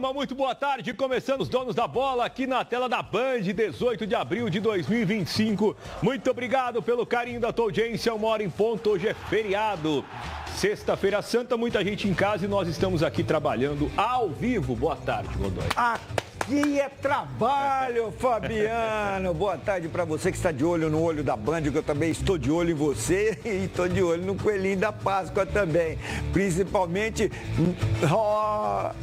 turma, muito boa tarde. Começando os Donos da Bola aqui na tela da Band, 18 de abril de 2025. Muito obrigado pelo carinho da tua audiência. 1h em ponto, hoje é feriado. Sexta-feira Santa, muita gente em casa e nós estamos aqui trabalhando ao vivo. Boa tarde, Godoy. Aqui é trabalho, Fabiano. Boa tarde para você que está de olho no olho da Band, que eu também estou de olho em você e estou de olho no coelhinho da Páscoa também. Principalmente,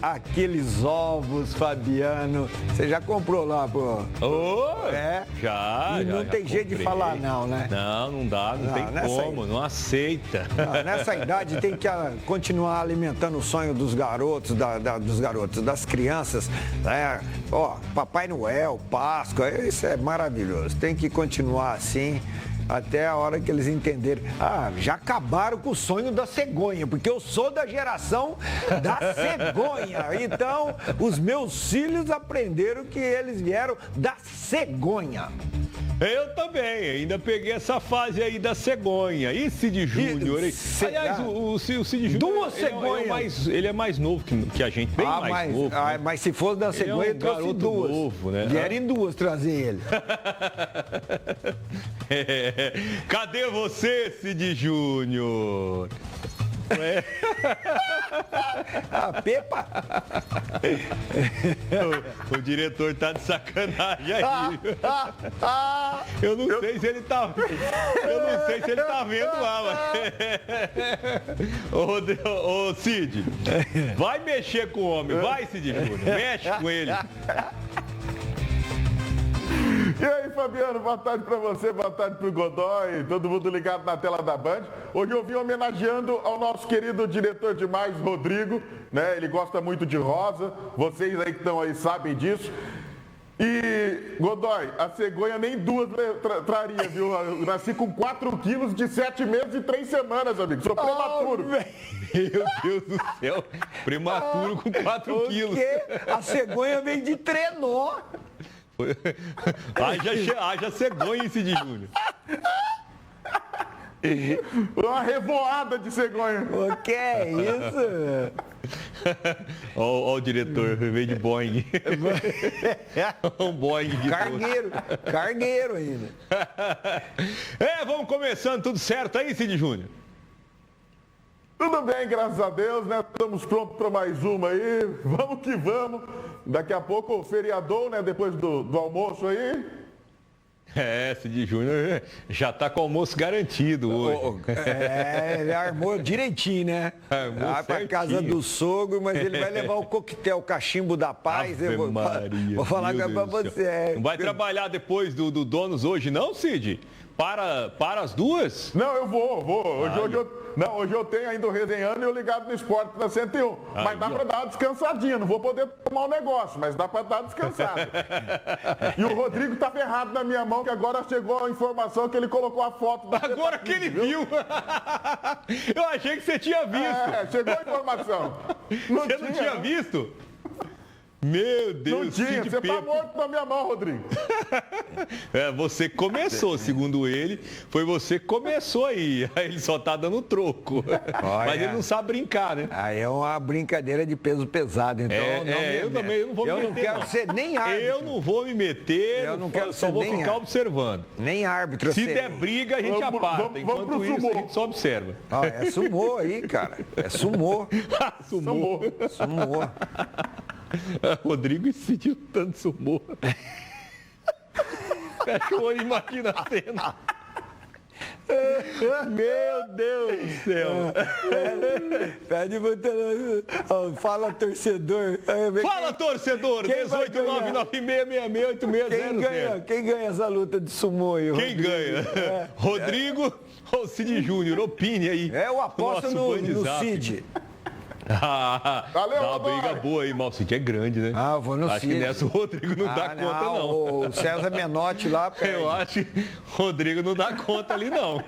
aqueles ovos, Fabiano. Você já comprou lá, pô? Já. E não tem jeito de falar não, né? Não dá, não tem como, não aceita. Nessa idade tem que continuar alimentando o sonho dos garotos, das crianças, né? Papai Noel, Páscoa, isso é maravilhoso. Tem que continuar assim até a hora que eles entenderem. Já acabaram com o sonho da cegonha, porque eu sou da geração da cegonha. Então, os meus filhos aprenderam que eles vieram da cegonha. Eu também, ainda peguei essa fase aí da cegonha. E Cid Júnior? Aliás, o Cid Júnior... Duas cegonhas. Ele é mais novo que a gente, bem mais novo. Né? Mas se fosse da cegonha, ele trouxe duas. Novo, né? Vieram em duas trazer ele. Cadê você, Cid Júnior? A Pepa? O diretor tá de sacanagem aí. Eu não sei se ele tá vendo lá, mas... Ô, Cid, vai mexer com o homem, vai, Cid Júnior, mexe com ele. E aí, Fabiano, boa tarde para você, boa tarde para o Godoy, todo mundo ligado na tela da Band. Hoje eu vim homenageando ao nosso querido diretor demais, Rodrigo, né? Ele gosta muito de rosa, vocês aí que estão aí sabem disso. E, Godoy, a cegonha nem duas traria, viu? Eu nasci com 4 quilos de 7 meses e 3 semanas, amigo. Sou prematuro. Meu Deus do céu, prematuro com 4 quilos. A cegonha vem de trenó. Haja cegonha em Cid Júnior. Uma revoada de cegonha. O que é isso? Ó o diretor, veio de Boeing. Um Boeing. Cargueiro ainda. Vamos começando, tudo certo aí, Cid Júnior? Tudo bem, graças a Deus, né? Estamos prontos para mais uma aí. Vamos que vamos. Daqui a pouco o feriador, né? Depois do almoço aí. Cid Júnior já tá com o almoço garantido hoje. Ele armou direitinho, né? Vai pra casa do sogro, mas ele vai levar o coquetel Cachimbo da Paz. Vou falar pra você. Não vai trabalhar depois do Donos hoje, não, Cid? Para as duas? Não, eu vou. Hoje eu tenho ainda o resenhando e eu ligado no esporte da 101. Mas dá para dar uma descansadinha. Não vou poder tomar um negócio, mas dá para dar uma descansada. E o Rodrigo tá ferrado na minha mão, que agora chegou a informação que ele colocou a foto da... Agora que ele viu. Eu achei que você tinha visto. Chegou a informação. Você não tinha visto? Meu Deus, não tinha, você tá morto na minha mão, Rodrigo. Você começou, segundo ele, foi você que começou aí ele só tá dando troco. Mas ele não sabe brincar, né? Aí é uma brincadeira de peso pesado, então eu também não vou me meter. Eu não quero ser nem árbitro. Eu não vou me meter, eu não quero só ser vou nem ficar observando. Nem árbitro. Se der briga, a gente aparta. Enquanto isso, a gente só observa. É sumô aí, cara. É sumô. Sumô. Rodrigo e Cid lutando sumô. Fecha o olho e imagina a cena. Meu Deus do céu. Pede fala, torcedor. Fala, torcedor. 18996668660. Quem ganha essa luta de sumô aí? Quem ganha? Rodrigo ou Cid Júnior? Opine aí. Eu aposto no Cid. Valeu, dá uma briga boa aí, mas o Cid é grande, né? Eu vou no Acho Cid. que nessa o Rodrigo não dá conta, não. O César Menotti lá perde. Eu acho que o Rodrigo não dá conta ali, não.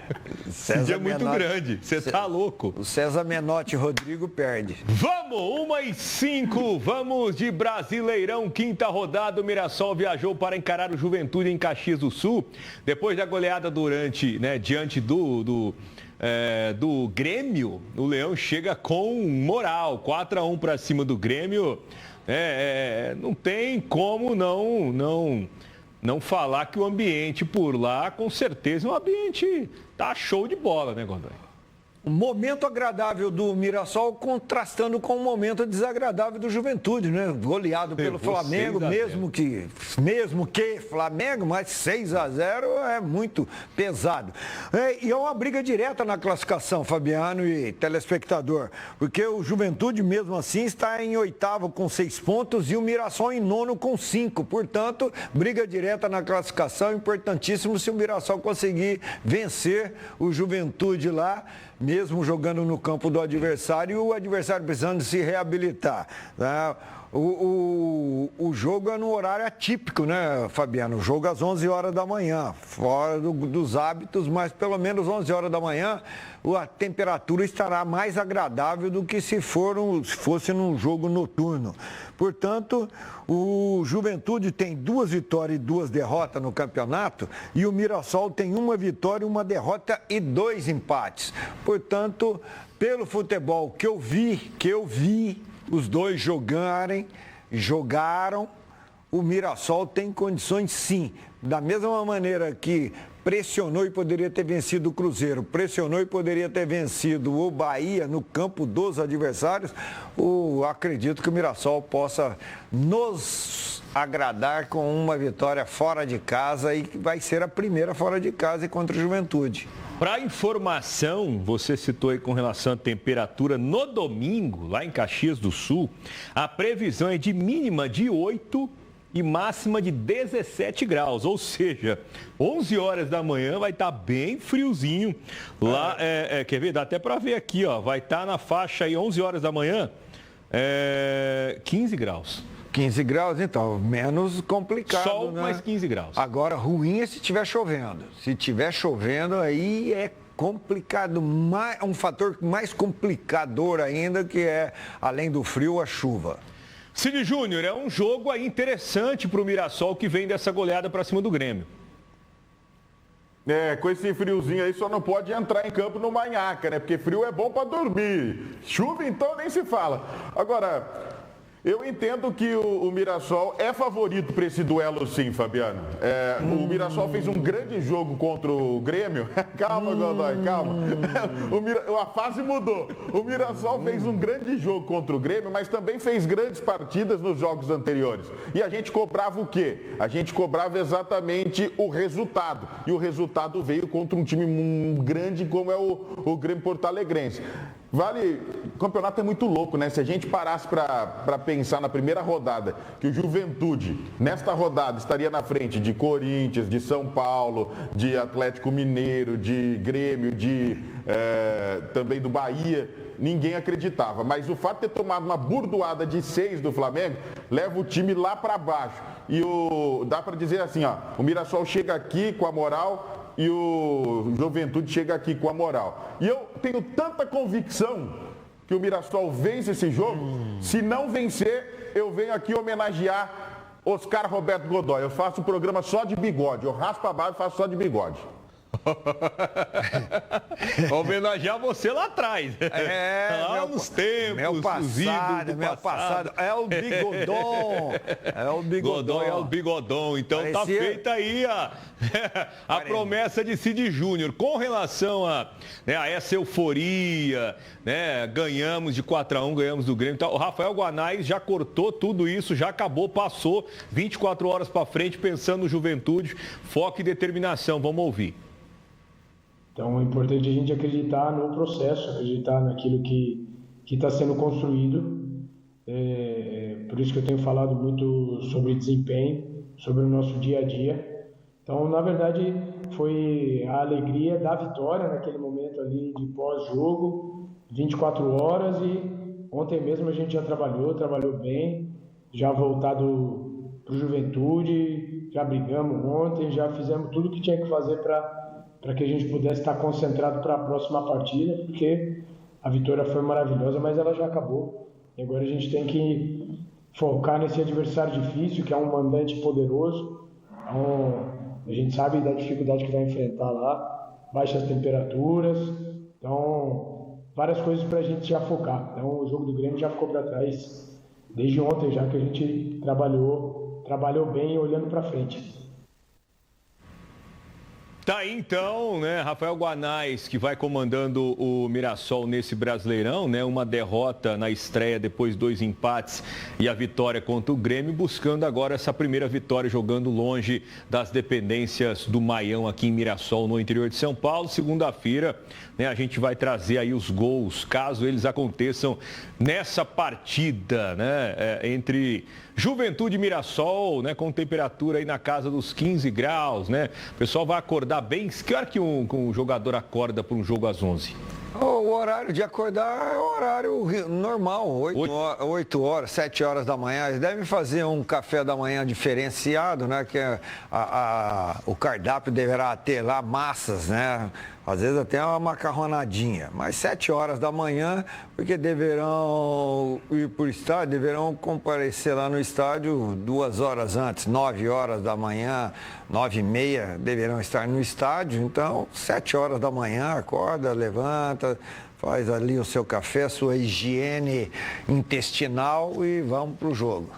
O Cid é muito grande. Você tá louco. O César Menotti e Rodrigo perde. Vamos, 1h05. Vamos de Brasileirão, quinta rodada. O Mirassol viajou para encarar o Juventude em Caxias do Sul. Depois da goleada diante do Grêmio, o Leão chega com moral, 4-1 para cima do Grêmio. Não tem como não falar que o ambiente por lá, com certeza, é um ambiente tá show de bola, né, Godoy? Um momento agradável do Mirassol contrastando com o momento desagradável do Juventude, né? Goleado pelo Flamengo, mesmo que Flamengo, mas 6-0 é muito pesado. E é uma briga direta na classificação, Fabiano e telespectador, porque o Juventude, mesmo assim, está em 8º com 6 pontos e o Mirassol em 9º com 5. Portanto, briga direta na classificação, importantíssimo se o Mirassol conseguir vencer o Juventude lá, mesmo jogando no campo do adversário, e o adversário precisando se reabilitar. Né? O jogo é no horário atípico, né, Fabiano? O jogo às 11 horas da manhã, fora dos hábitos, mas pelo menos 11 horas da manhã a temperatura estará mais agradável do que se fosse num jogo noturno. Portanto, o Juventude tem 2 vitórias e 2 derrotas no campeonato e o Mirassol tem 1 vitória, 1 derrota e 2 empates. Portanto, pelo futebol que eu vi os dois jogaram, o Mirassol tem condições sim. Da mesma maneira que pressionou e poderia ter vencido o Cruzeiro, pressionou e poderia ter vencido o Bahia no campo dos adversários, acredito que o Mirassol possa nos agradar com uma vitória fora de casa e que vai ser a primeira fora de casa e contra o Juventude. Para informação, você citou aí com relação à temperatura no domingo, lá em Caxias do Sul, a previsão é de mínima de 8 e máxima de 17 graus, ou seja, 11 horas da manhã vai estar bem friozinho. Lá, quer ver? Dá até para ver aqui, ó, vai estar na faixa aí 11 horas da manhã, 15 graus. 15 graus, então, menos complicado, Sol, né? mais 15 graus. Agora, ruim é se estiver chovendo. Se estiver chovendo, aí é complicado, um fator mais complicador ainda, que é, além do frio, a chuva. Cid Júnior, é um jogo aí interessante para o Mirassol, que vem dessa goleada para cima do Grêmio. Com esse friozinho aí só não pode entrar em campo no Manhaca, né? Porque frio é bom para dormir. Chuva, então, nem se fala. Agora, eu entendo que o Mirassol é favorito para esse duelo, sim, Fabiano. O Mirassol fez um grande jogo contra o Grêmio. Calma, Godoy, calma. A fase mudou. O Mirassol fez um grande jogo contra o Grêmio, mas também fez grandes partidas nos jogos anteriores. E a gente cobrava o quê? A gente cobrava exatamente o resultado. E o resultado veio contra um time grande como é o Grêmio Porto-Alegrense. O campeonato é muito louco, né? Se a gente parasse para pensar na primeira rodada, que o Juventude, nesta rodada, estaria na frente de Corinthians, de São Paulo, de Atlético Mineiro, de Grêmio, também do Bahia, ninguém acreditava. Mas o fato de ter tomado uma burdoada de 6 do Flamengo, leva o time lá para baixo. E dá para dizer assim, ó, o Mirassol chega aqui com a moral e o Juventude chega aqui com a moral. E eu tenho tanta convicção que o Mirassol vence esse jogo. Se não vencer, eu venho aqui homenagear Oscar Roberto Godoy. Eu faço um programa só de bigode. Eu raspo a barba e faço só de bigode. Homenagear você lá atrás. Lá nos tempos, meu passado. É o Bigodon. Godon é o Bigodon. Então parecia... tá feita aí a promessa de Cid Júnior. Com relação a essa euforia, né? Ganhamos de 4-1, ganhamos do Grêmio. Então, o Rafael Guanais já cortou tudo isso, já acabou, passou 24 horas para frente pensando no Juventude, foco e determinação. Vamos ouvir. Então, é importante a gente acreditar no processo, acreditar naquilo que está sendo construído. Por isso que eu tenho falado muito sobre desempenho, sobre o nosso dia a dia. Então, na verdade, foi a alegria da vitória naquele momento ali de pós-jogo, 24 horas, e ontem mesmo a gente já trabalhou bem, já voltado para o Juventude, já brigamos ontem, já fizemos tudo o que tinha que fazer para que a gente pudesse estar concentrado para a próxima partida, porque a vitória foi maravilhosa, mas ela já acabou. E agora a gente tem que focar nesse adversário difícil, que é um mandante poderoso. Então, a gente sabe da dificuldade que vai enfrentar lá, baixas temperaturas. Então, várias coisas para a gente já focar. Então, o jogo do Grêmio já ficou para trás desde ontem já que a gente trabalhou bem olhando para frente. Tá aí então, né, Rafael Guanais, que vai comandando o Mirassol nesse Brasileirão, né, uma derrota na estreia, depois 2 empates e a vitória contra o Grêmio, buscando agora essa primeira vitória, jogando longe das dependências do Maião aqui em Mirassol, no interior de São Paulo. Segunda-feira, né, a gente vai trazer aí os gols, caso eles aconteçam nessa partida, né, entre Juventude e Mirassol, né, com temperatura aí na casa dos 15 graus, né? O pessoal vai acordar bem. Que hora que um jogador acorda para um jogo às 11? O horário de acordar é o horário normal, 8 horas, 7 horas da manhã. Eles devem fazer um café da manhã diferenciado, né? Que o cardápio deverá ter lá massas, né? Às vezes até uma macarronadinha. Mas 7 horas da manhã, porque deverão ir para o estádio, deverão comparecer lá no estádio 2 horas antes, 9 horas da manhã, 9h30, deverão estar no estádio. Então, 7 horas da manhã, acorda, levanta, faz ali o seu café, sua higiene intestinal e vamos para o jogo.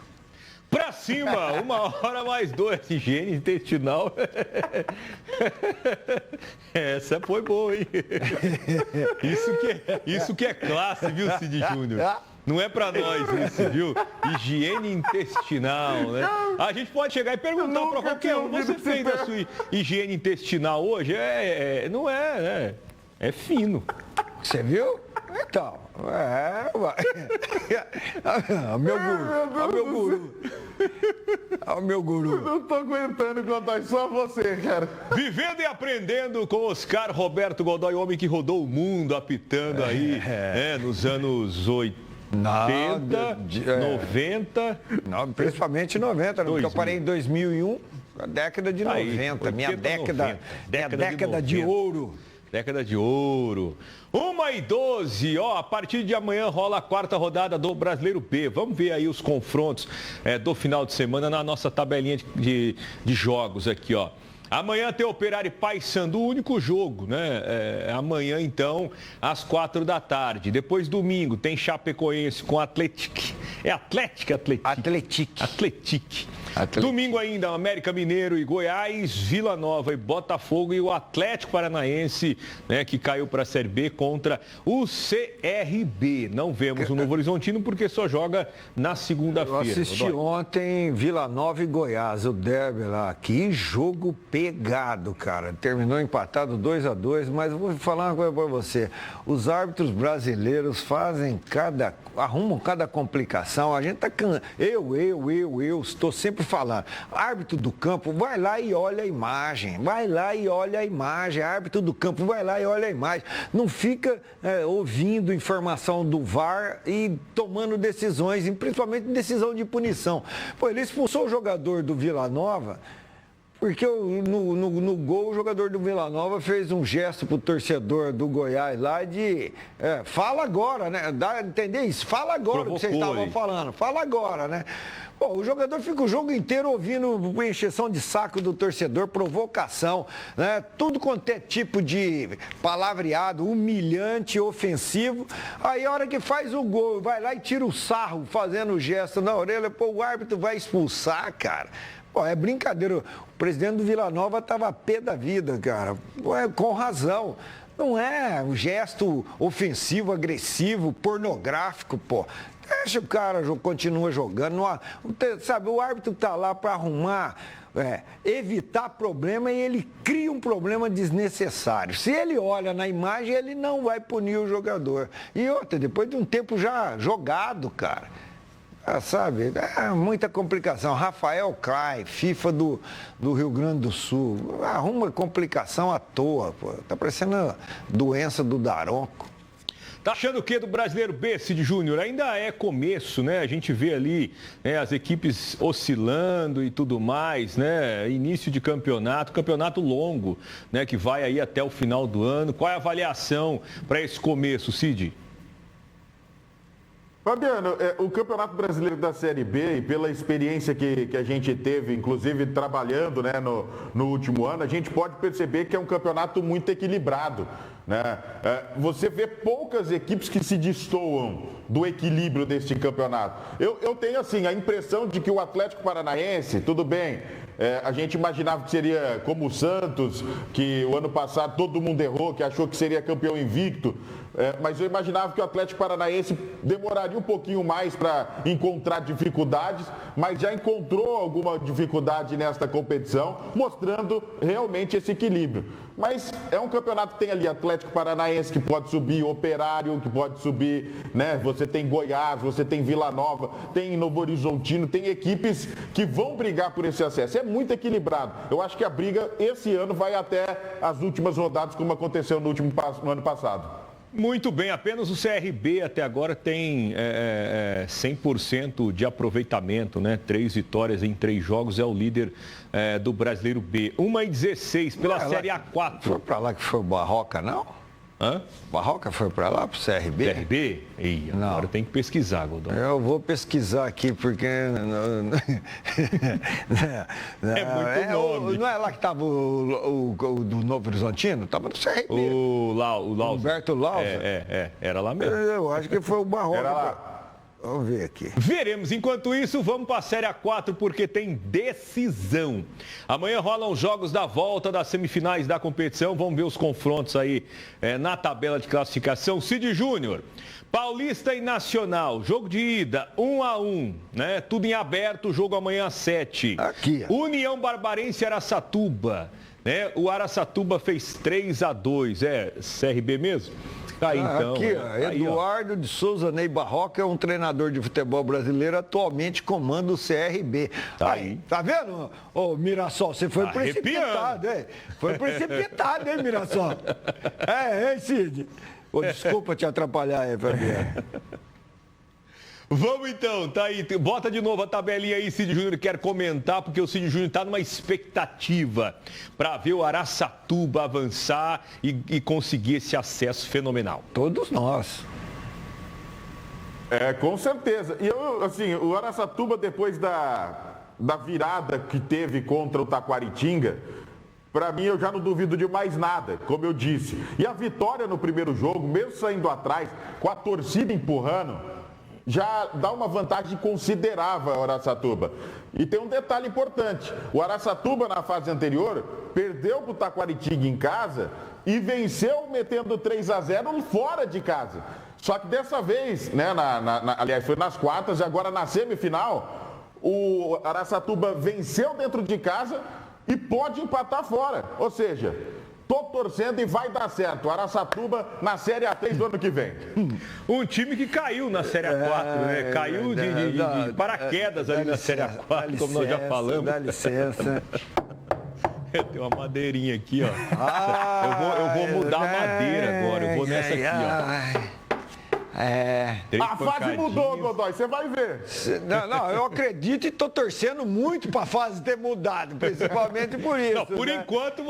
Pra cima, 1h mais 2, higiene intestinal. Essa foi boa, hein? Isso que é classe, viu, Cid Júnior? Não é pra nós isso, viu? Higiene intestinal, né? A gente pode chegar e perguntar pra qualquer um, você fez a sua higiene intestinal hoje? Não é, né? É fino. Você viu? Então, meu guru. Não tô aguentando contar só você, cara. Vivendo e aprendendo com Oscar Roberto Godoy, homem que rodou o mundo apitando aí, nos anos 80, 90. Não, principalmente 90, porque eu parei em 2001, a década de 90, aí, minha década de ouro. Década de ouro. 1h12, a partir de amanhã rola a 4ª rodada do Brasileiro B. Vamos ver aí os confrontos do final de semana na nossa tabelinha de jogos aqui, ó. Amanhã tem Operário e Paysandu, o único jogo, né? Amanhã, então, às 4 da tarde. Depois, domingo, tem Chapecoense com Atlético. Atlético. Domingo ainda, América Mineiro e Goiás, Vila Nova e Botafogo e o Atlético Paranaense, né, que caiu para a Série B contra o CRB. Não vemos o Novo Horizontino porque só joga na segunda-feira. Eu assisti ontem Vila Nova e Goiás, o derby lá. Que jogo pegado, cara. Terminou empatado 2-2, mas eu vou falar uma coisa para você. Os árbitros brasileiros arrumam cada complicação. A gente tá eu estou sempre falando. Árbitro do campo, vai lá e olha a imagem. Árbitro do campo, vai lá e olha a imagem. Não fica ouvindo informação do VAR e tomando decisões, principalmente decisão de punição. Pô, ele expulsou o jogador do Vila Nova. Porque no gol o jogador do Vila Nova fez um gesto pro torcedor do Goiás lá de fala agora, né? Dá a entender isso? Fala agora o que vocês estavam falando. Fala agora, né? Pô, o jogador fica o jogo inteiro ouvindo encheção de saco do torcedor, provocação, né? Tudo quanto é tipo de palavreado, humilhante, ofensivo. Aí a hora que faz o gol, vai lá e tira o sarro, fazendo o gesto na orelha, pô, o árbitro vai expulsar, cara. Pô, é brincadeira. O presidente do Vila Nova estava pé da vida, cara. Pô, com razão. Não é um gesto ofensivo, agressivo, pornográfico, pô. Deixa o cara continua jogando. Sabe, o árbitro está lá para arrumar, evitar problema e ele cria um problema desnecessário. Se ele olha na imagem, ele não vai punir o jogador. E outra, depois de um tempo já jogado, cara. Sabe, muita complicação. Rafael Clay, FIFA do Rio Grande do Sul, arruma complicação à toa, pô. Tá parecendo a doença do daronco. Tá achando o que do Brasileiro B, Cid Júnior? Ainda é começo, né? A gente vê ali as equipes oscilando e tudo mais, né? Início de campeonato longo, né? Que vai aí até o final do ano. Qual é a avaliação para esse começo, Cid? Fabiano, o Campeonato Brasileiro da Série B, e pela experiência que a gente teve, inclusive trabalhando, né, no último ano, a gente pode perceber que é um campeonato muito equilibrado. né? Você vê poucas equipes que se destoam do equilíbrio deste campeonato. Eu tenho, assim, a impressão de que o Atlético Paranaense, tudo bem, a gente imaginava que seria como o Santos, que o ano passado todo mundo errou, que achou que seria campeão invicto, mas eu imaginava que o Atlético Paranaense demoraria um pouquinho mais para encontrar dificuldades, mas já encontrou alguma dificuldade nesta competição, mostrando realmente esse equilíbrio. Mas é um campeonato que tem ali Atlético Paranaense que pode subir, Operário que pode subir, né? Você tem Goiás, você tem Vila Nova, tem Novo Horizontino, tem equipes que vão brigar por esse acesso. É muito equilibrado. Eu acho que a briga esse ano vai até as últimas rodadas, como aconteceu no ano passado. Muito bem, apenas o CRB até agora tem 100% de aproveitamento, né? 3 vitórias em 3 jogos, é o líder do Brasileiro B. 1-16 pela Série A4. Foi pra lá que foi o Barroca, não? Hã? Barroca foi pra lá, pro CRB? CRB? Ih, agora tem que pesquisar, Godão. Eu vou pesquisar aqui, porque... muito nome. Não é lá que estava o do Novo Horizontino? Estava no CRB. O Lausa. Humberto Lausa. Era lá mesmo. Eu acho que foi o Barroca. Era lá. Vamos ver aqui. Veremos. Enquanto isso, vamos para a Série A4 porque tem decisão. Amanhã rolam os jogos da volta das semifinais da competição. Vamos ver os confrontos aí na tabela de classificação. Cid Júnior, Paulista e Nacional, jogo de ida, 1-1, né? Tudo em aberto, jogo amanhã às 7. Aqui, ó. União Barbarense e Araçatuba, né? O Araçatuba fez 3-2, CRB mesmo? Aí, então, aqui, ó, Eduardo de Souza Ney Barroca é um treinador de futebol brasileiro, atualmente comanda o CRB. Tá aí. Tá vendo? Ô, Mirassol, você foi precipitado, hein? Foi precipitado, hein, Mirassol? Hein, Cid? Desculpa te atrapalhar aí, Fabiano. Vamos então, tá aí. Bota de novo a tabelinha aí, Cid Júnior quer comentar, porque o Cid Júnior está numa expectativa para ver o Araçatuba avançar e conseguir esse acesso fenomenal. Todos nós. Com certeza. E eu, assim, o Araçatuba, depois da virada que teve contra o Taquaritinga, para mim, eu já não duvido de mais nada, como eu disse. E a vitória no primeiro jogo, mesmo saindo atrás, com a torcida empurrando, já dá uma vantagem considerável ao Araçatuba. E tem um detalhe importante. O Araçatuba, na fase anterior, perdeu para o Taquaritinga em casa e venceu metendo 3-0 fora de casa. Só que dessa vez, né, aliás, foi nas quartas e agora na semifinal, o Araçatuba venceu dentro de casa e pode empatar fora. Ou seja, tô torcendo e vai dar certo. O Araçatuba na Série A3 do ano que vem. Um time que caiu na Série A4, né? Caiu de paraquedas ali na Série A4, como nós já falamos. Dá licença. Eu tenho uma madeirinha aqui, ó. Eu vou mudar a madeira agora. Eu vou nessa aqui, ó. A fase mudou, Godoy, você vai ver. Não, eu acredito e estou torcendo muito para a fase ter mudado, principalmente por isso. Não, por enquanto,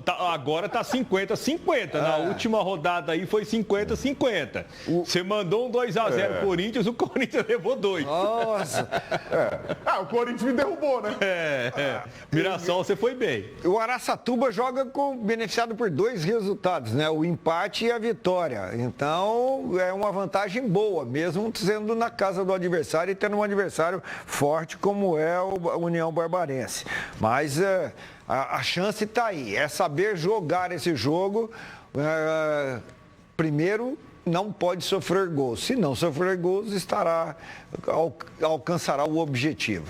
agora tá 50-50. Na última rodada aí foi 50-50. Você mandou um 2-0 Corinthians, o Corinthians levou 2. Nossa. O Corinthians me derrubou, né? Mirassol, você foi bem. O Araçatuba joga beneficiado por 2 resultados, né? O empate e a vitória. Então, é uma vantagem boa, mesmo sendo na casa do adversário e tendo um adversário forte como é o União Barbarense. Mas a chance está aí, é saber jogar esse jogo. Primeiro, não pode sofrer gols. Se não sofrer gols, alcançará o objetivo.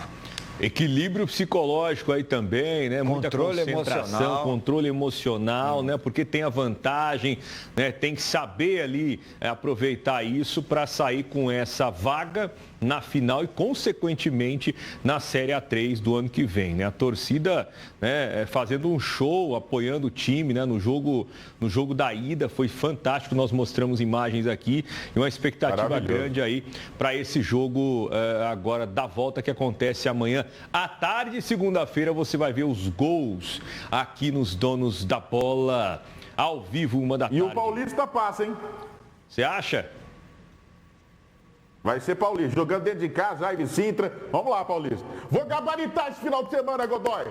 Equilíbrio psicológico aí também, né? Muita concentração, controle emocional, né? Porque tem a vantagem, né? Tem que saber ali aproveitar isso para sair com essa vaga na final e, consequentemente, na Série A3 do ano que vem, né? A torcida, né, fazendo um show, apoiando o time, né? No jogo da ida, foi fantástico, nós mostramos imagens aqui e uma expectativa grande aí para esse jogo agora da volta que acontece amanhã à tarde, segunda-feira, você vai ver os gols aqui nos Donos da Bola, ao vivo, 1h da tarde. E o Paulista passa, hein? Você acha? Vai ser Paulista, jogando dentro de casa, Jair Sintra. Vamos lá, Paulista. Vou gabaritar esse final de semana, Godoy.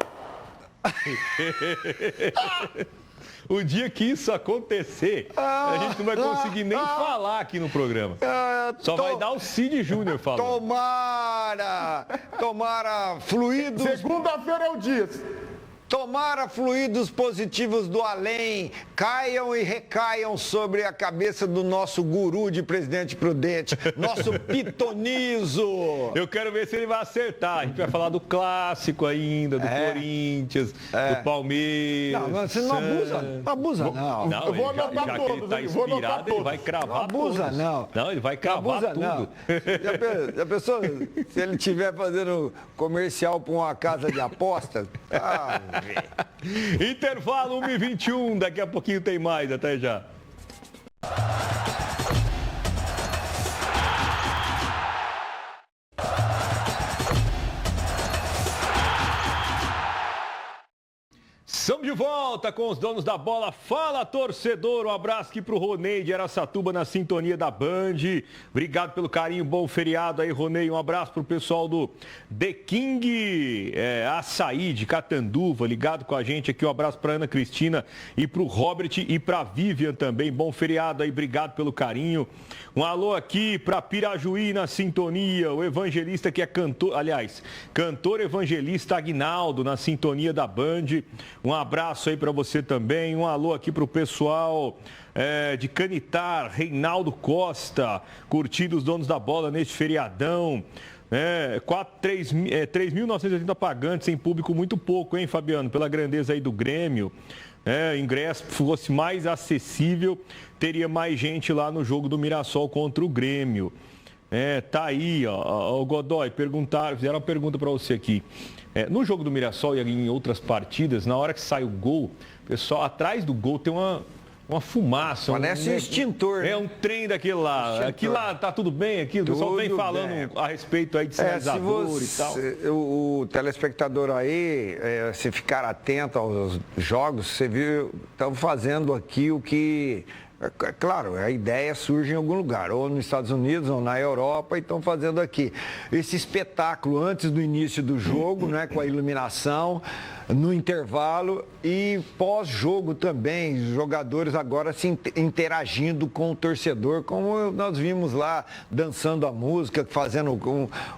O dia que isso acontecer, a gente não vai conseguir nem falar aqui no programa. Só vai dar o Cid Júnior falando. Tomara fluidos... Segunda-feira é o dia. Tomara fluidos positivos do além caiam e recaiam sobre a cabeça do nosso guru de Presidente Prudente, nosso pitonizo. Eu quero ver se ele vai acertar. A gente vai falar do clássico ainda, do Corinthians, do Palmeiras. Não, você não abusa não. Eu vou anotar já todos, que ele está inspirado, ele vai cravar abusa todos. não. Não, ele vai cravar tudo. Não. Já pensou se ele estiver fazendo comercial para uma casa de aposta? Intervalo 1h21, daqui a pouquinho tem mais, até já. Estamos de volta com os donos da bola. Fala, torcedor. Um abraço aqui pro Ronei de Araçatuba na sintonia da Band. Obrigado pelo carinho, bom feriado aí, Ronei. Um abraço pro pessoal do The King Açaí de Catanduva, ligado com a gente aqui. Um abraço pra Ana Cristina e pro Robert e pra Vivian também. Bom feriado aí, obrigado pelo carinho. Um alô aqui pra Pirajuí na sintonia. O evangelista que é cantor, aliás, cantor evangelista Aguinaldo na sintonia da Band. Um abraço aí para você também. Um alô aqui para o pessoal de Canitar, Reinaldo Costa, curtindo os donos da bola neste feriadão. 3.980 pagantes em público, muito pouco, hein, Fabiano? Pela grandeza aí do Grêmio. Ingresso fosse mais acessível, teria mais gente lá no jogo do Mirassol contra o Grêmio. Tá aí, ó, o Godoy, fizeram uma pergunta para você aqui. No jogo do Mirassol e em outras partidas, na hora que sai o gol, pessoal, atrás do gol tem uma fumaça. Parece um extintor. É um trem daquele lá. Extintor. Aqui lá tá tudo bem aqui? O pessoal vem falando a respeito aí de sinalizador e tal. O telespectador aí, se ficar atento aos jogos, você viu, estão fazendo aqui o que... Claro, a ideia surge em algum lugar, ou nos Estados Unidos, ou na Europa, e estão fazendo aqui. Esse espetáculo antes do início do jogo, né, com a iluminação, no intervalo e pós-jogo também, os jogadores agora se interagindo com o torcedor, como nós vimos lá, dançando a música, fazendo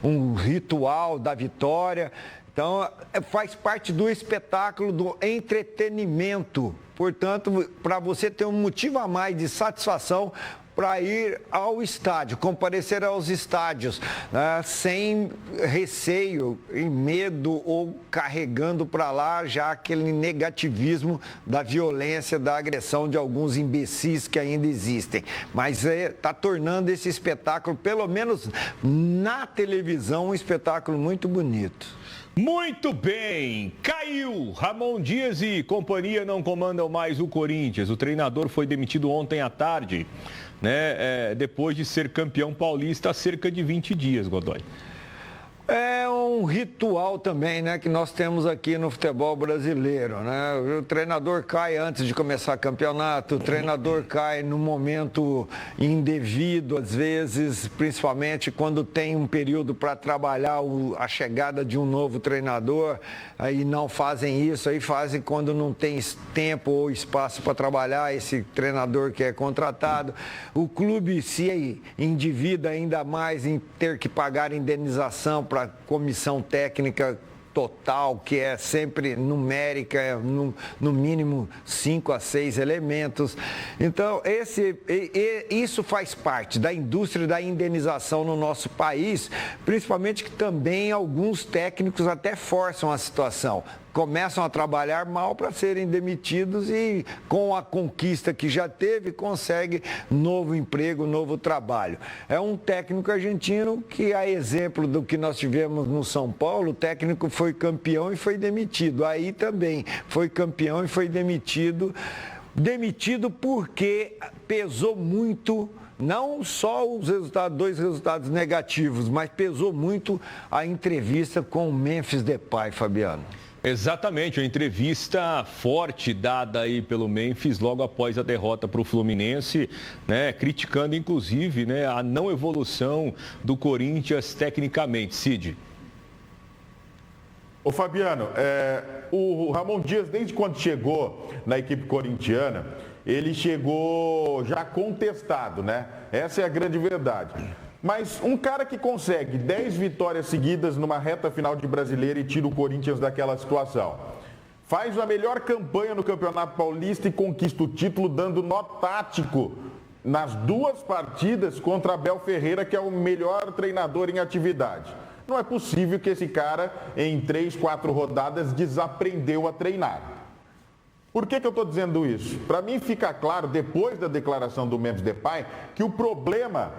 um ritual da vitória. Então, faz parte do espetáculo, do entretenimento. Portanto, para você ter um motivo a mais de satisfação para ir ao estádio, comparecer aos estádios, né, sem receio e medo ou carregando para lá já aquele negativismo da violência, da agressão de alguns imbecis que ainda existem. Mas está tornando esse espetáculo, pelo menos na televisão, um espetáculo muito bonito. Muito bem, caiu. Ramon Dias e companhia não comandam mais o Corinthians. O treinador foi demitido ontem à tarde, né? Depois de ser campeão paulista há cerca de 20 dias, Godoy. É um ritual também, né, que nós temos aqui no futebol brasileiro, né? O treinador cai antes de começar campeonato, o treinador cai no momento indevido, às vezes, principalmente quando tem um período para trabalhar a chegada de um novo treinador, aí não fazem isso, aí fazem quando não tem tempo ou espaço para trabalhar esse treinador que é contratado. O clube se endivida ainda mais em ter que pagar indenização para a comissão técnica total, que é sempre numérica, no mínimo 5 a 6 elementos. Então, isso faz parte da indústria da indenização no nosso país, principalmente que também alguns técnicos até forçam a situação. Começam a trabalhar mal para serem demitidos e, com a conquista que já teve, consegue novo emprego, novo trabalho. É um técnico argentino que, a exemplo do que nós tivemos no São Paulo, o técnico foi campeão e foi demitido. Aí também foi campeão e foi demitido. Demitido porque pesou muito, não só os resultados, 2 resultados negativos, mas pesou muito a entrevista com o Memphis Depay, Fabiano. Exatamente, uma entrevista forte dada aí pelo Memphis logo após a derrota para o Fluminense, né, criticando inclusive, né, a não evolução do Corinthians tecnicamente. Cid. Ô Fabiano, o Ramon Dias, desde quando chegou na equipe corintiana, ele chegou já contestado, né? Essa é a grande verdade. Mas um cara que consegue 10 vitórias seguidas numa reta final de Brasileiro e tira o Corinthians daquela situação. Faz a melhor campanha no Campeonato Paulista e conquista o título dando nó tático nas 2 partidas contra Abel Ferreira, que é o melhor treinador em atividade. Não é possível que esse cara, em 3, 4 rodadas, desaprendeu a treinar. Por que eu estou dizendo isso? Para mim fica claro, depois da declaração do Memphis Depay, que o problema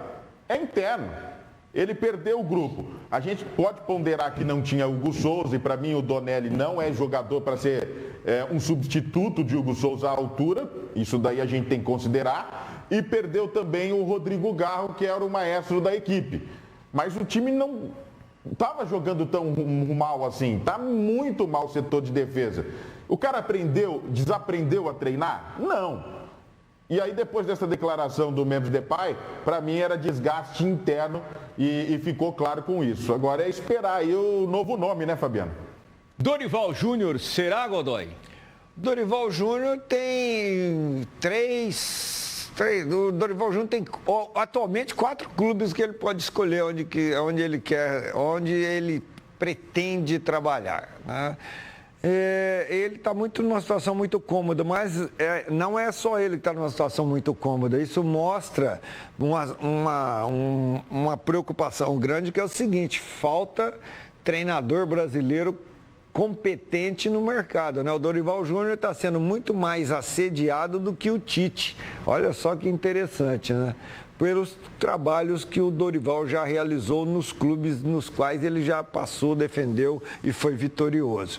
é interno. Ele perdeu o grupo. A gente pode ponderar que não tinha Hugo Souza, e para mim o Donelli não é jogador para ser um substituto de Hugo Souza à altura. Isso daí a gente tem que considerar. E perdeu também o Rodrigo Garro, que era o maestro da equipe. Mas o time não estava jogando tão mal assim. Está muito mal o setor de defesa. O cara desaprendeu a treinar? Não. E aí, depois dessa declaração do Memphis Depay, para mim era desgaste interno e ficou claro com isso. Agora é esperar aí o novo nome, né, Fabiano? Dorival Júnior, será, Godoy? Dorival Júnior tem o Dorival Júnior tem atualmente 4 clubes que ele pode escolher onde ele quer, onde ele pretende trabalhar, né? Ele está numa situação muito cômoda, mas não é só ele que está numa situação muito cômoda. Isso mostra uma preocupação grande, que é o seguinte: falta treinador brasileiro competente no mercado, né? O Dorival Júnior está sendo muito mais assediado do que o Tite. Olha só que interessante, né? Pelos trabalhos que o Dorival já realizou nos clubes nos quais ele já passou, defendeu e foi vitorioso.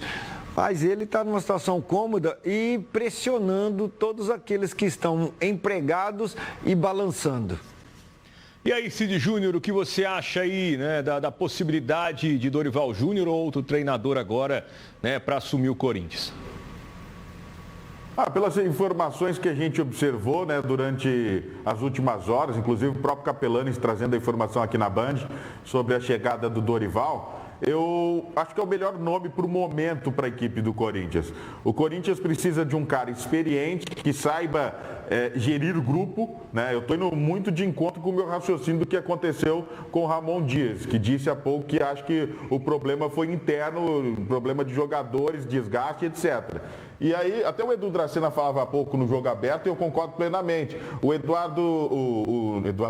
Mas ele está numa situação cômoda e pressionando todos aqueles que estão empregados e balançando. E aí, Cid Júnior, o que você acha aí, né, da possibilidade de Dorival Júnior ou outro treinador agora, né, para assumir o Corinthians? Pelas informações que a gente observou, né, durante as últimas horas, inclusive o próprio Capelanes trazendo a informação aqui na Band sobre a chegada do Dorival, eu acho que é o melhor nome para o momento para a equipe do Corinthians. O Corinthians precisa de um cara experiente, que saiba gerir o grupo, né? Eu estou indo muito de encontro com o meu raciocínio do que aconteceu com o Ramon Dias, que disse há pouco que acho que o problema foi interno, problema de jogadores, desgaste, etc. E aí, até o Edu Dracena falava há pouco no Jogo Aberto e eu concordo plenamente. O Eduardo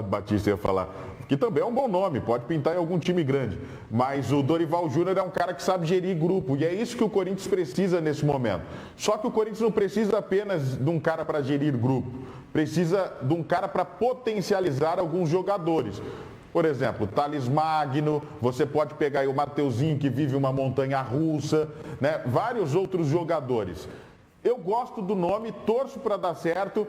Batista ia falar, que também é um bom nome, pode pintar em algum time grande. Mas o Dorival Júnior é um cara que sabe gerir grupo, e é isso que o Corinthians precisa nesse momento. Só que o Corinthians não precisa apenas de um cara para gerir grupo, precisa de um cara para potencializar alguns jogadores. Por exemplo, Thales Magno, você pode pegar aí o Mateuzinho, que vive uma montanha russa, né? Vários outros jogadores. Eu gosto do nome, torço para dar certo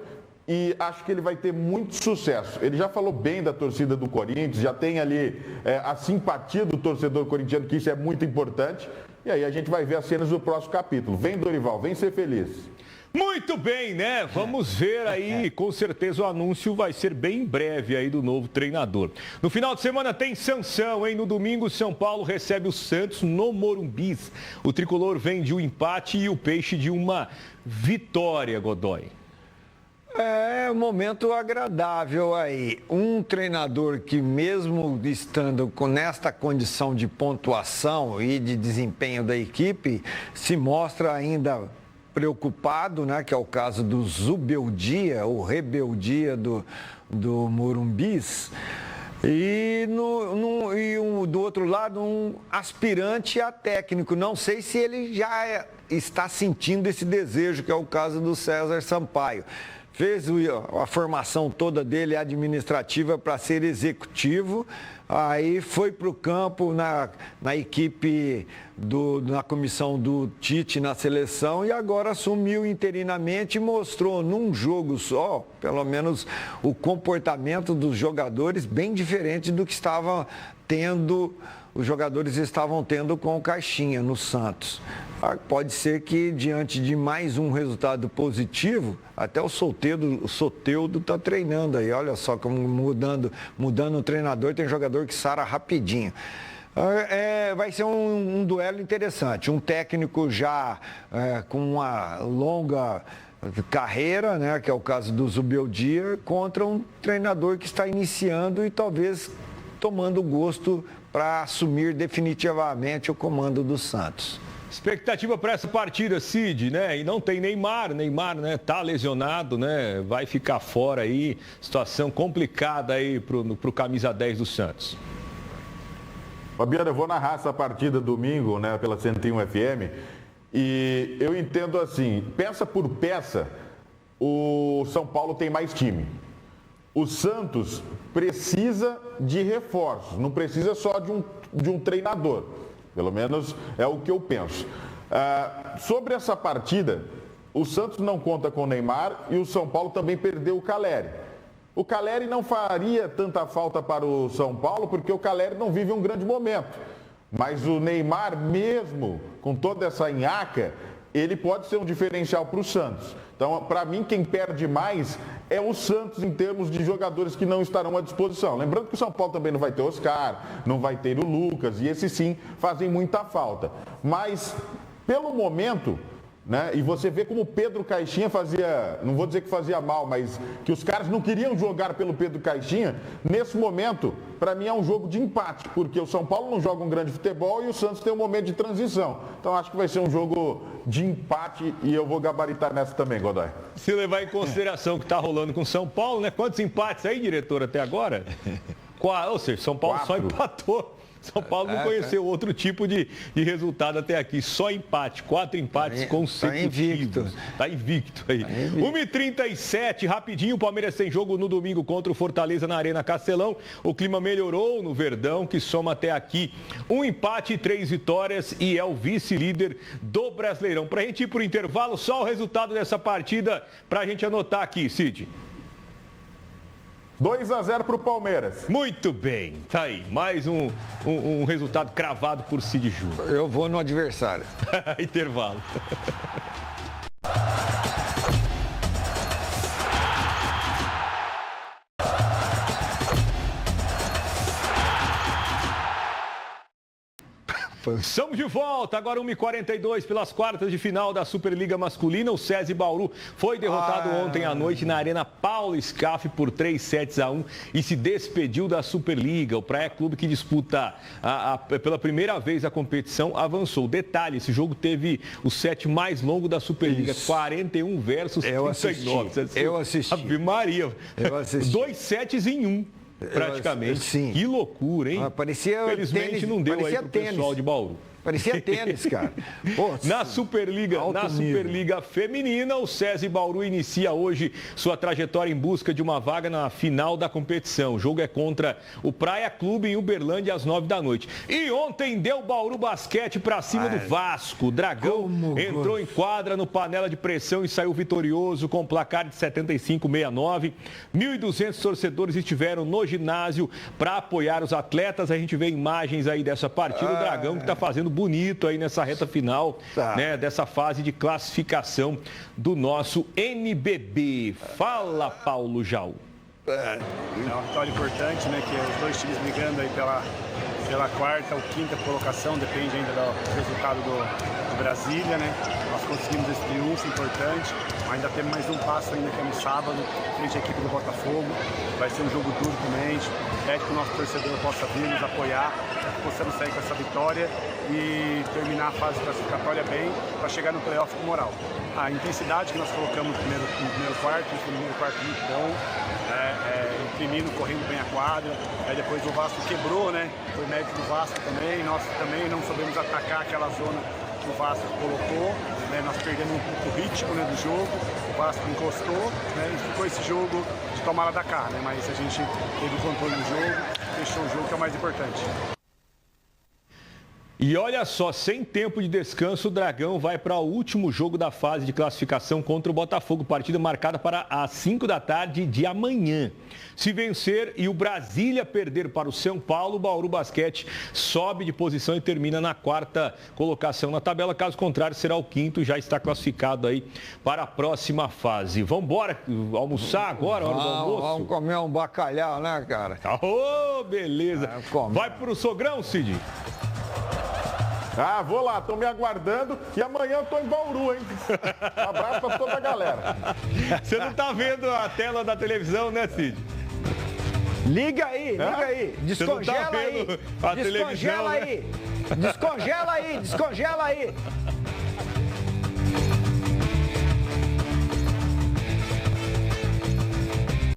e acho que ele vai ter muito sucesso. Ele já falou bem da torcida do Corinthians, já tem ali a simpatia do torcedor corintiano, que isso é muito importante. E aí a gente vai ver as cenas do próximo capítulo. Vem, Dorival, vem ser feliz. Muito bem, né? Vamos ver aí, com certeza o anúncio vai ser bem breve aí do novo treinador. No final de semana tem Sansão, hein? No domingo, São Paulo recebe o Santos no Morumbi. O tricolor vem de um empate e o Peixe de uma vitória, Godoy. É um momento agradável aí. Um treinador que, mesmo estando nesta condição de pontuação e de desempenho da equipe, se mostra ainda preocupado, né? Que é o caso do Zubeldia, ou Rebeldia do Morumbis. E do outro lado, um aspirante a técnico. Não sei se ele já está sentindo esse desejo, que é o caso do César Sampaio. Fez a formação toda dele administrativa para ser executivo, aí foi para o campo na equipe, na comissão do Tite na seleção e agora assumiu interinamente e mostrou num jogo só, pelo menos, o comportamento dos jogadores bem diferente do que os jogadores estavam tendo com o Caixinha no Santos. Pode ser que, diante de mais um resultado positivo, até o Soteldo está treinando aí. Olha só como mudando o treinador, tem jogador que sara rapidinho. Vai ser um duelo interessante. Um técnico já com uma longa carreira, né, que é o caso do Zubeldia, contra um treinador que está iniciando e talvez tomando gosto para assumir definitivamente o comando do Santos. Expectativa para essa partida, Cid, né? E não tem Neymar, né? Tá lesionado, né? Vai ficar fora aí, situação complicada aí pro camisa 10 do Santos. Fabiano, eu vou narrar essa partida domingo, né, pela 101 FM, e eu entendo assim, peça por peça, o São Paulo tem mais time. O Santos precisa de reforços, não precisa só de um treinador. Pelo menos é o que eu penso. Sobre essa partida, o Santos não conta com o Neymar e o São Paulo também perdeu o Calleri. O Calleri não faria tanta falta para o São Paulo porque o Calleri não vive um grande momento. Mas o Neymar, mesmo com toda essa nhaca, ele pode ser um diferencial para o Santos. Então, para mim, quem perde mais é o Santos em termos de jogadores que não estarão à disposição. Lembrando que o São Paulo também não vai ter Oscar, não vai ter o Lucas, e esses sim fazem muita falta. Mas, pelo momento, né, e você vê como o Pedro Caixinha fazia, não vou dizer que fazia mal, mas que os caras não queriam jogar pelo Pedro Caixinha, nesse momento, para mim é um jogo de empate, porque o São Paulo não joga um grande futebol e o Santos tem um momento de transição. Então acho que vai ser um jogo de empate e eu vou gabaritar nessa também, Godoy. Se levar em consideração o que está rolando com o São Paulo, né? Quantos empates aí, diretor, até agora? Ou seja, São Paulo 4. Só empatou. São Paulo não conheceu outro tipo de resultado até aqui. Só empate. 4 empates consecutivos. Tá invicto aí. 1h37, rapidinho. O Palmeiras tem jogo no domingo contra o Fortaleza na Arena Castelão. O clima melhorou no Verdão, que soma até aqui 1 empate e 3 vitórias e é o vice-líder do Brasileirão. Pra gente ir pro intervalo, só o resultado dessa partida pra gente anotar aqui, Cid. 2-0 para o Palmeiras. Muito bem, tá aí. Mais um resultado cravado por Cid Júnior. Eu vou no adversário. Intervalo. Estamos de volta, agora 1h42 pelas quartas de final da Superliga Masculina. O SESI Bauru foi derrotado ontem à noite na Arena Paulo Scaff por 3-1 e se despediu da Superliga. O Praia Clube, que disputa pela primeira vez a competição, avançou. Detalhe, esse jogo teve o set mais longo da Superliga, 41 versus 39. Eu assisti. Ave Maria. Eu assisti. 2 sets em 1. Praticamente. Sim. Que loucura, hein? Parecia Felizmente tênis, não deu aí pro tênis. pessoal de Bauru. Parecia tênis, cara. Pô, na Superliga Feminina, o SESI Bauru inicia hoje sua trajetória em busca de uma vaga na final da competição. O jogo é contra o Praia Clube em Uberlândia às 9 da noite. E ontem deu Bauru Basquete para cima do Vasco. O Dragão entrou em quadra no panela de pressão e saiu vitorioso com placar de 75-69. 1.200 torcedores estiveram no ginásio para apoiar os atletas. A gente vê imagens aí dessa partida. O Dragão que está fazendo bonito aí nessa reta final, né, dessa fase de classificação do nosso NBB. Fala, Paulo Jaú. É uma vitória importante, né, que os dois times brigando aí pela quarta ou quinta colocação, depende ainda do resultado do Brasília, né? Nós conseguimos esse triunfo importante, mas ainda temos mais um passo ainda que é no sábado, frente à equipe do Botafogo. Vai ser um jogo duro também, pede que o nosso torcedor possa vir nos apoiar, para que possamos sair com essa vitória e terminar a fase classificatória bem, para chegar no playoff com moral. A intensidade que nós colocamos no primeiro quarto muito bom, imprimindo, correndo bem a quadra, aí depois o Vasco quebrou, né? Foi mérito do Vasco também, nós também não soubemos atacar aquela zona que o Vasco colocou, né? Nós perdemos um pouco o ritmo, né, do jogo, o Vasco encostou, né? E ficou esse jogo de tomar lá da cá, né? Mas a gente teve o controle do jogo, fechou o jogo, que é o mais importante. E olha só, sem tempo de descanso, o Dragão vai para o último jogo da fase de classificação contra o Botafogo. Partida marcada para as 5 da tarde de amanhã. Se vencer e o Brasília perder para o São Paulo, o Bauru Basquete sobe de posição e termina na 4ª colocação na tabela. Caso contrário, será o 5º, já está classificado aí para a próxima fase. Vamos embora almoçar agora, hora do almoço? Vamos comer um bacalhau, né, cara? Oh, beleza. Vai pro Sogrão, Cid? Ah, vou lá, tô me aguardando e amanhã eu tô em Bauru, hein? Um abraço pra toda a galera. Você não tá vendo a tela da televisão, né, Cid? Liga aí, liga aí. Descongela aí. A televisão, Descongela aí. Descongela aí, descongela aí.